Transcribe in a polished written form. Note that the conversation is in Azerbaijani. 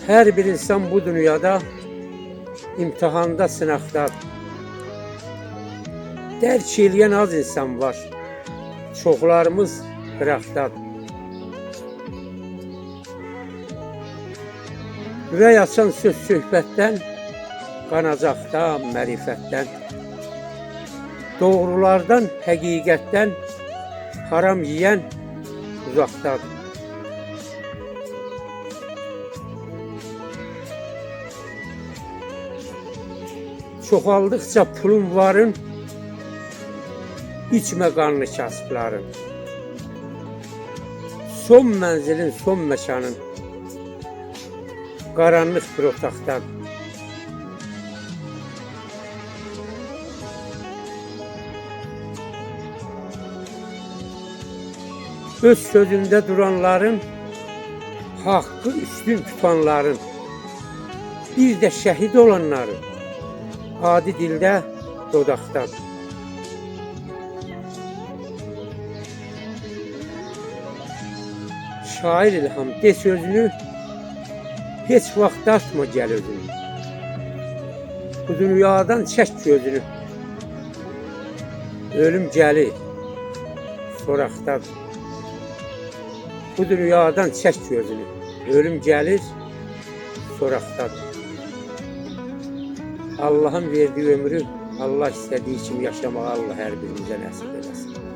Hər bir insan bu dünyada imtihanda, sınaqda. Dərk eləyən az insan var, çoxlarımız qıraqdadır. Ürək açan söz söhbətdən, qanacaqdan, mərifətdən, doğrulardan, həqiqətdən, haram yiyən uzaqdadır. Çoxaldıqca pulun varın, içmə qanlı kasıbların. Son mənzilin, son məkanın, qaranlıq bir otaqdan. Öz sözündə duranların, haqqı üstün tutanların, bir də şəhid olanların, adi dildə dodaqdan. Şair İlham, de sözünü, heç vaxt daşma gəl özünü. Bu dünyadan çək gözünü, ölüm gəlir, soraqdadır. Bu dünyadan çək gözünü, ölüm gəlir, soraqdadır. Allah'ın verdiği ömrü Allah istediği için yaşamağı Allah her birimizə nəsib eləsin.